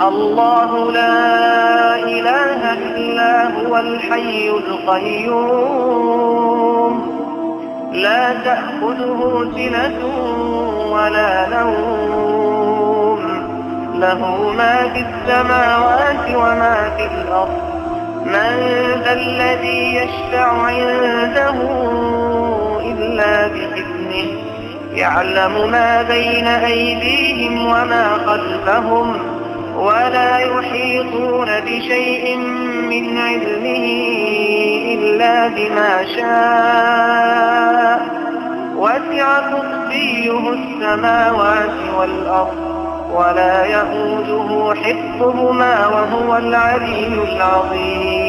الله لا إله إلا هو الحي القيوم لا تأخذه سنة ولا نوم له ما في السماوات وما في الأرض من ذا الذي يشفع عنده إلا بإذنه يعلم ما بين أيديهم وما خلفهم ولا يحيطون بشيء من علمه إلا بما شاء وسع كرسيه السماوات والأرض ولا يئوده حفظهما وهو العلي العظيم